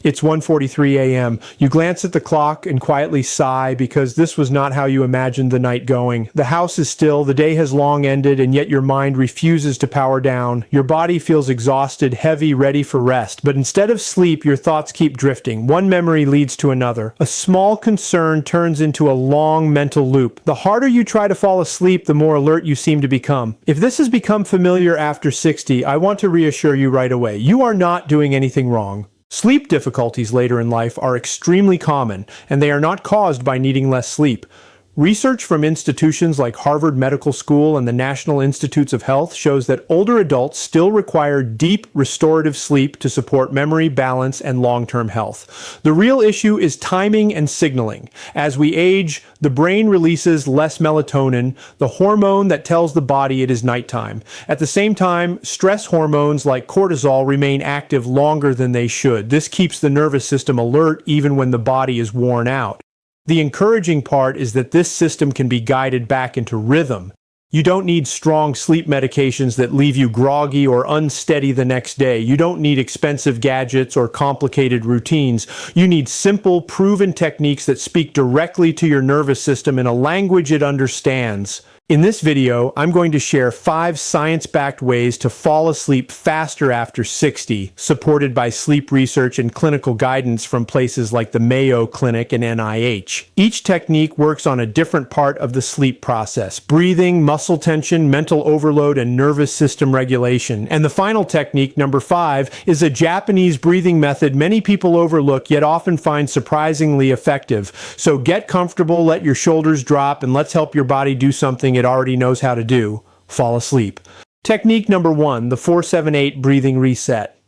It's 1:43 a.m. You glance at the clock and quietly sigh because this was not how you imagined the night going. The house is still, the day has long ended, and yet your mind refuses to power down. Your body feels exhausted, heavy, ready for rest. But instead of sleep, your thoughts keep drifting. One memory leads to another. A small concern turns into a long mental loop. The harder you try to fall asleep, the more alert you seem to become. If this has become familiar after 60, I want to reassure you right away. You are not doing anything wrong. Sleep difficulties later in life are extremely common, and they are not caused by needing less sleep. Research from institutions like Harvard Medical School and the National Institutes of Health shows that older adults still require deep restorative sleep to support memory, balance, and long-term health. The real issue is timing and signaling. As we age, the brain releases less melatonin, the hormone that tells the body it is nighttime. At the same time, stress hormones like cortisol remain active longer than they should. This keeps the nervous system alert even when the body is worn out. The encouraging part is that this system can be guided back into rhythm. You don't need strong sleep medications that leave you groggy or unsteady the next day. You don't need expensive gadgets or complicated routines. You need simple, proven techniques that speak directly to your nervous system in a language it understands. In this video, I'm going to share 5 science-backed ways to fall asleep faster after 60, supported by sleep research and clinical guidance from places like the Mayo Clinic and NIH. Each technique works on a different part of the sleep process: breathing, muscle tension, mental overload, and nervous system regulation. And the final technique, number 5, is a Japanese breathing method many people overlook yet often find surprisingly effective. So get comfortable, let your shoulders drop, and let's help your body do something it already knows how to do: fall asleep. Technique number 1, the 4-7-8 breathing reset.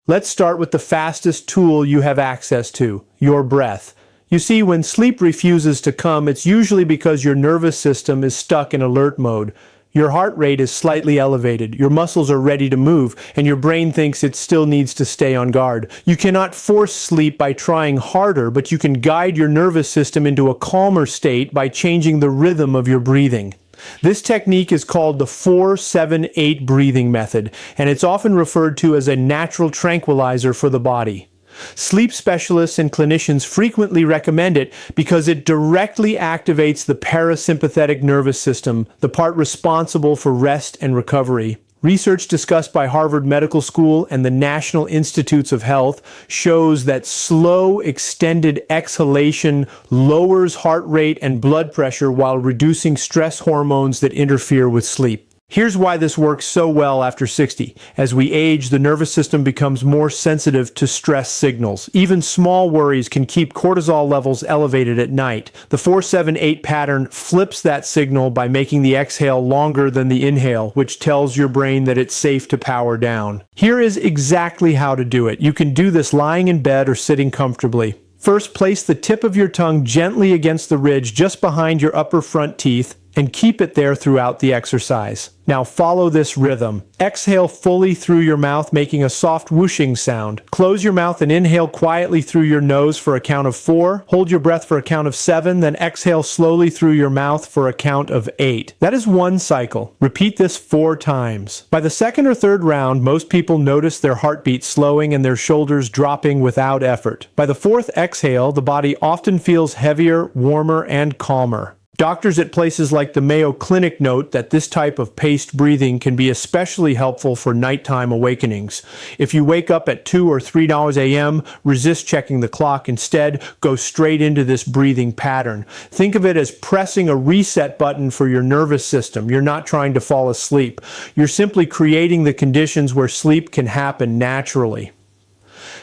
Let's start with the fastest tool you have access to: your breath. You see, when sleep refuses to come, it's usually because your nervous system is stuck in alert mode. Your heart rate is slightly elevated, your muscles are ready to move, and your brain thinks it still needs to stay on guard. You cannot force sleep by trying harder, but you can guide your nervous system into a calmer state by changing the rhythm of your breathing. This technique is called the 4-7-8 breathing method, and it's often referred to as a natural tranquilizer for the body. Sleep specialists and clinicians frequently recommend it because it directly activates the parasympathetic nervous system, the part responsible for rest and recovery. Research discussed by Harvard Medical School and the National Institutes of Health shows that slow, extended exhalation lowers heart rate and blood pressure while reducing stress hormones that interfere with sleep. Here's why this works so well after 60. As we age, the nervous system becomes more sensitive to stress signals. Even small worries can keep cortisol levels elevated at night. The 4-7-8 pattern flips that signal by making the exhale longer than the inhale, which tells your brain that it's safe to power down. Here is exactly how to do it. You can do this lying in bed or sitting comfortably. First, place the tip of your tongue gently against the ridge just behind your upper front teeth, and keep it there throughout the exercise. Now follow this rhythm. Exhale fully through your mouth, making a soft whooshing sound. Close your mouth and inhale quietly through your nose for a count of 4. Hold your breath for a count of 7, then exhale slowly through your mouth for a count of 8. That is one cycle. Repeat this 4 times. By the second or third round, most people notice their heartbeat slowing and their shoulders dropping without effort. By the 4th exhale, the body often feels heavier, warmer, and calmer. Doctors at places like the Mayo Clinic note that this type of paced breathing can be especially helpful for nighttime awakenings. If you wake up at 2 or 3 a.m., resist checking the clock. Instead, go straight into this breathing pattern. Think of it as pressing a reset button for your nervous system. You're not trying to fall asleep. You're simply creating the conditions where sleep can happen naturally.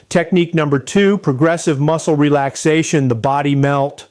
Technique number 2, progressive muscle relaxation, the body melt.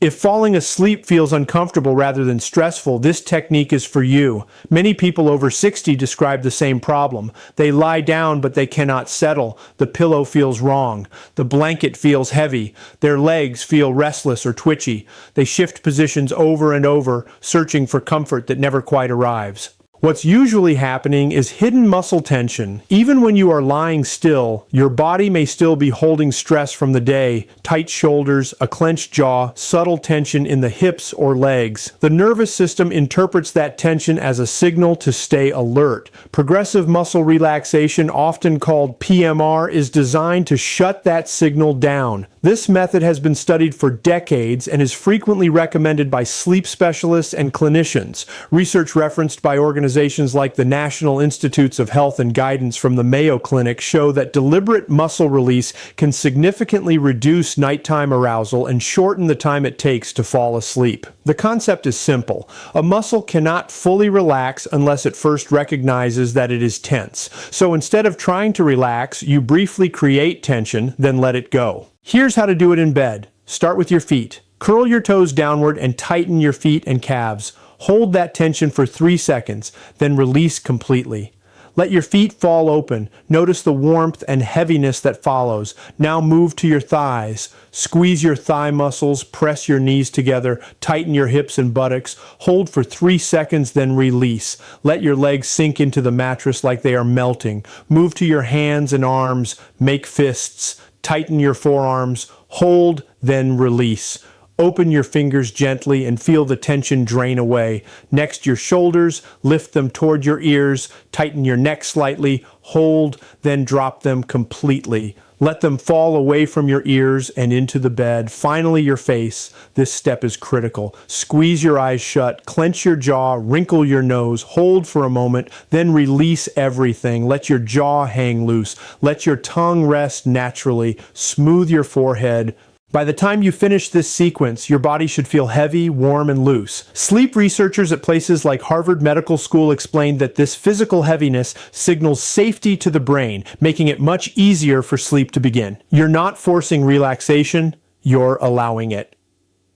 If falling asleep feels uncomfortable rather than stressful, this technique is for you. Many people over 60 describe the same problem. They lie down, but they cannot settle. The pillow feels wrong. The blanket feels heavy. Their legs feel restless or twitchy. They shift positions over and over, searching for comfort that never quite arrives. What's usually happening is hidden muscle tension. Even when you are lying still, your body may still be holding stress from the day, tight shoulders, a clenched jaw, subtle tension in the hips or legs. The nervous system interprets that tension as a signal to stay alert. Progressive muscle relaxation, often called PMR, is designed to shut that signal down. This method has been studied for decades and is frequently recommended by sleep specialists and clinicians. Research referenced by organizations like the National Institutes of Health and Guidance from the Mayo Clinic show that deliberate muscle release can significantly reduce nighttime arousal and shorten the time it takes to fall asleep. The concept is simple. A muscle cannot fully relax unless it first recognizes that it is tense. So instead of trying to relax, you briefly create tension, then let it go. Here's how to do it in bed. Start with your feet. Curl your toes downward and tighten your feet and calves. Hold that tension for 3 seconds, then release completely. Let your feet fall open. Notice the warmth and heaviness that follows. Now move to your thighs. Squeeze your thigh muscles, press your knees together, tighten your hips and buttocks. Hold for 3 seconds, then release. Let your legs sink into the mattress like they are melting. Move to your hands and arms. Make fists. Tighten your forearms. Hold, then release. Open your fingers gently and feel the tension drain away. Next, your shoulders, lift them toward your ears, tighten your neck slightly, hold, then drop them completely. Let them fall away from your ears and into the bed. Finally, your face. This step is critical. Squeeze your eyes shut, clench your jaw, wrinkle your nose, hold for a moment, then release everything. Let your jaw hang loose. Let your tongue rest naturally. Smooth your forehead. By the time you finish this sequence, your body should feel heavy, warm, and loose. Sleep researchers at places like Harvard Medical School explained that this physical heaviness signals safety to the brain, making it much easier for sleep to begin. You're not forcing relaxation, you're allowing it.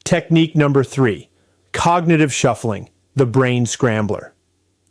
Technique number 3, cognitive shuffling, the brain scrambler.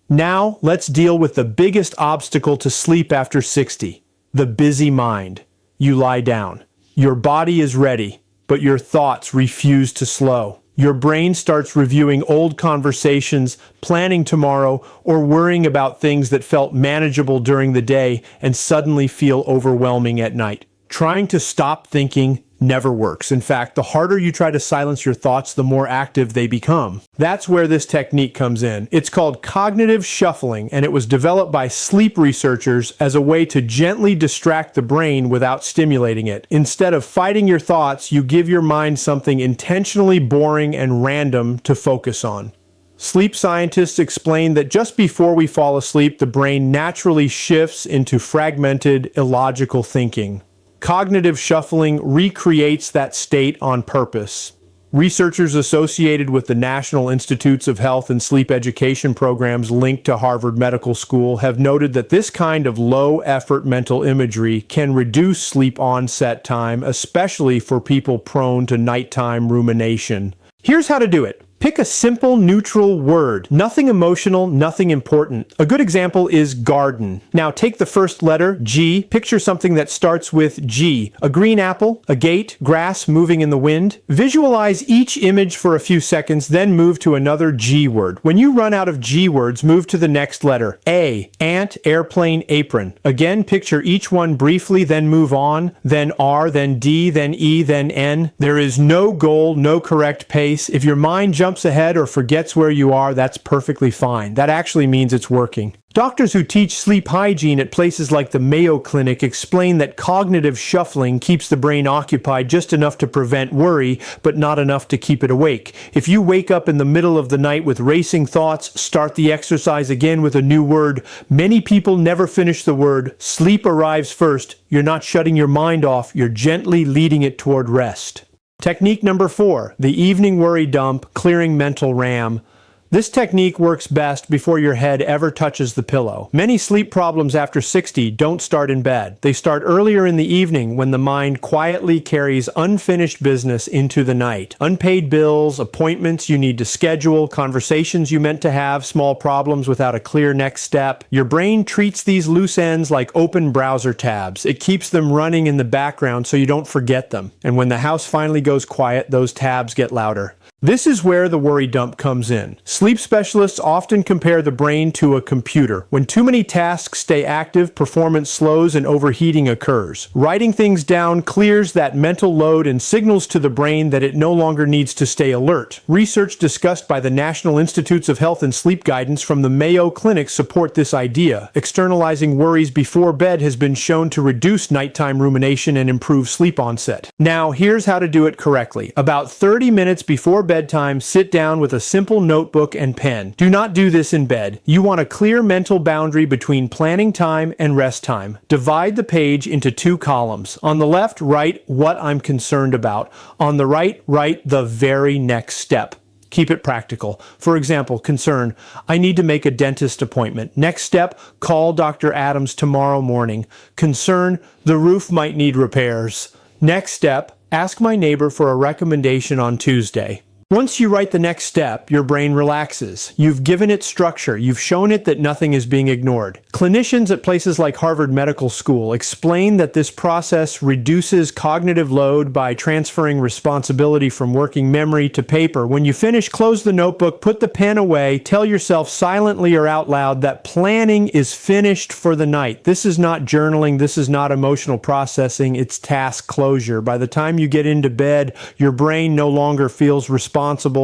Now, let's deal with the biggest obstacle to sleep after 60, the busy mind. You lie down. Your body is ready, but your thoughts refuse to slow. Your brain starts reviewing old conversations, planning tomorrow, or worrying about things that felt manageable during the day and suddenly feel overwhelming at night. Trying to stop thinking never works. In fact, the harder you try to silence your thoughts, the more active they become. That's where this technique comes in. It's called cognitive shuffling, and it was developed by sleep researchers as a way to gently distract the brain without stimulating it. Instead of fighting your thoughts, you give your mind something intentionally boring and random to focus on. Sleep scientists explain that just before we fall asleep, the brain naturally shifts into fragmented, illogical thinking. Cognitive shuffling recreates that state on purpose. Researchers associated with the National Institutes of Health and Sleep Education programs linked to Harvard Medical School have noted that this kind of low-effort mental imagery can reduce sleep onset time, especially for people prone to nighttime rumination. Here's how to do it. Pick a simple, neutral word. Nothing emotional, nothing important. A good example is garden. Now take the first letter, G. Picture something that starts with G. A green apple, a gate, grass moving in the wind. Visualize each image for a few seconds, then move to another G word. When you run out of G words, move to the next letter. A. Ant, airplane, apron. Again, picture each one briefly, then move on. Then R, then D, then E, then N. There is no goal, no correct pace. If your mind jumps ahead or forgets where you are, that's perfectly fine. That actually means it's working. Doctors who teach sleep hygiene at places like the Mayo Clinic explain that cognitive shuffling keeps the brain occupied just enough to prevent worry, but not enough to keep it awake. If you wake up in the middle of the night with racing thoughts, start the exercise again with a new word. Many people never finish the word. Sleep arrives first. You're not shutting your mind off. You're gently leading it toward rest. Technique number 4, the evening worry dump, clearing mental RAM. This technique works best before your head ever touches the pillow. Many sleep problems after 60 don't start in bed. They start earlier in the evening when the mind quietly carries unfinished business into the night. Unpaid bills, appointments you need to schedule, conversations you meant to have, small problems without a clear next step. Your brain treats these loose ends like open browser tabs. It keeps them running in the background so you don't forget them. And when the house finally goes quiet, those tabs get louder. This is where the worry dump comes in. Sleep specialists often compare the brain to a computer. When too many tasks stay active, performance slows and overheating occurs. Writing things down clears that mental load and signals to the brain that it no longer needs to stay alert. Research discussed by the National Institutes of Health and Sleep Guidance from the Mayo Clinic support this idea. Externalizing worries before bed has been shown to reduce nighttime rumination and improve sleep onset. Now, here's how to do it correctly. About 30 minutes before bedtime, sit down with a simple notebook and pen. Do not do this in bed. You want a clear mental boundary between planning time and rest time. Divide the page into 2 columns. On the left, write what I'm concerned about. On the right, write the very next step. Keep it practical. For example, concern, I need to make a dentist appointment. Next step, call Dr. Adams tomorrow morning. Concern, the roof might need repairs. Next step, ask my neighbor for a recommendation on Tuesday. Once you write the next step, your brain relaxes. You've given it structure. You've shown it that nothing is being ignored. Clinicians at places like Harvard Medical School explain that this process reduces cognitive load by transferring responsibility from working memory to paper. When you finish, close the notebook, put the pen away, tell yourself silently or out loud that planning is finished for the night. This is not journaling. This is not emotional processing. It's task closure. By the time you get into bed, your brain no longer feels responsible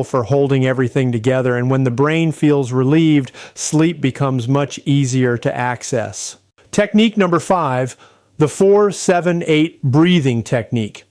for holding everything together, and when the brain feels relieved, sleep becomes much easier to access. Technique number 5, the 4-7-8 breathing technique.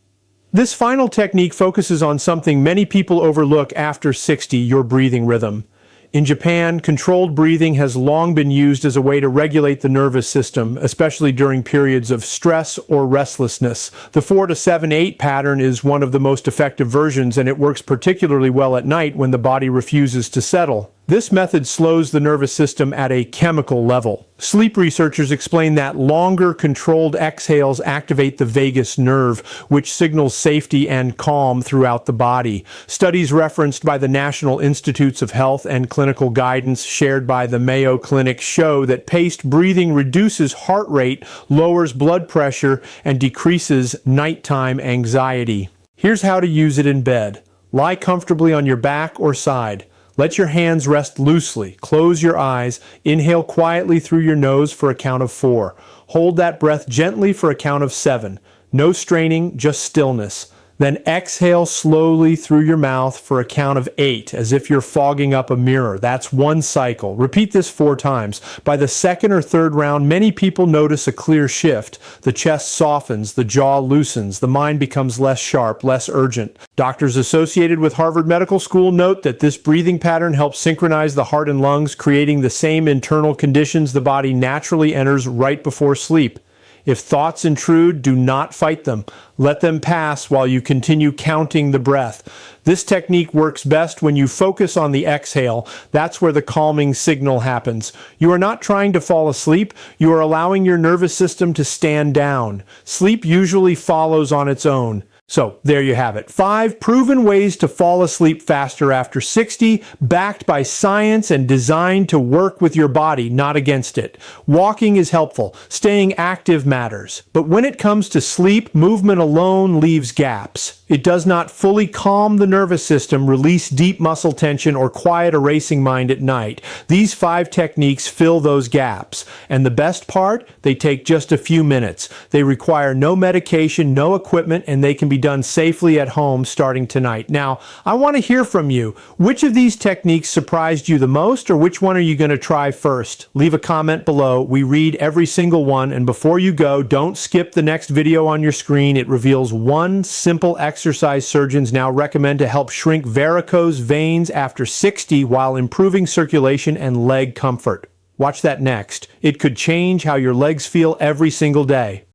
This final technique focuses on something many people overlook after 60, your breathing rhythm. In Japan, controlled breathing has long been used as a way to regulate the nervous system, especially during periods of stress or restlessness. The 4-7-8 pattern is one of the most effective versions, and it works particularly well at night when the body refuses to settle. This method slows the nervous system at a chemical level. Sleep researchers explain that longer controlled exhales activate the vagus nerve, which signals safety and calm throughout the body. Studies referenced by the National Institutes of Health and clinical guidance shared by the Mayo Clinic show that paced breathing reduces heart rate, lowers blood pressure, and decreases nighttime anxiety. Here's how to use it in bed. Lie comfortably on your back or side. Let your hands rest loosely. Close your eyes. Inhale quietly through your nose for a count of 4. Hold that breath gently for a count of 7. No straining, just stillness. Then exhale slowly through your mouth for a count of 8, as if you're fogging up a mirror. That's 1 cycle. Repeat this 4 times. By the 2nd or 3rd round, many people notice a clear shift. The chest softens, the jaw loosens, the mind becomes less sharp, less urgent. Doctors associated with Harvard Medical School note that this breathing pattern helps synchronize the heart and lungs, creating the same internal conditions the body naturally enters right before sleep. If thoughts intrude, do not fight them. Let them pass while you continue counting the breath. This technique works best when you focus on the exhale. That's where the calming signal happens. You are not trying to fall asleep. You are allowing your nervous system to stand down. Sleep usually follows on its own. So there you have it. 5 proven ways to fall asleep faster after 60, backed by science and designed to work with your body, not against it. Walking is helpful. Staying active matters. But when it comes to sleep, movement alone leaves gaps. It does not fully calm the nervous system, release deep muscle tension, or quiet a racing mind at night. These 5 techniques fill those gaps. And the best part? They take just a few minutes. They require no medication, no equipment, and they can be done safely at home starting tonight. Now, I want to hear from you. Which of these techniques surprised you the most, or which one are you going to try first? Leave a comment below. We read every single one, and before you go, don't skip the next video on your screen. It reveals 1 simple exercise surgeons now recommend to help shrink varicose veins after 60 while improving circulation and leg comfort. Watch that next. It could change how your legs feel every single day.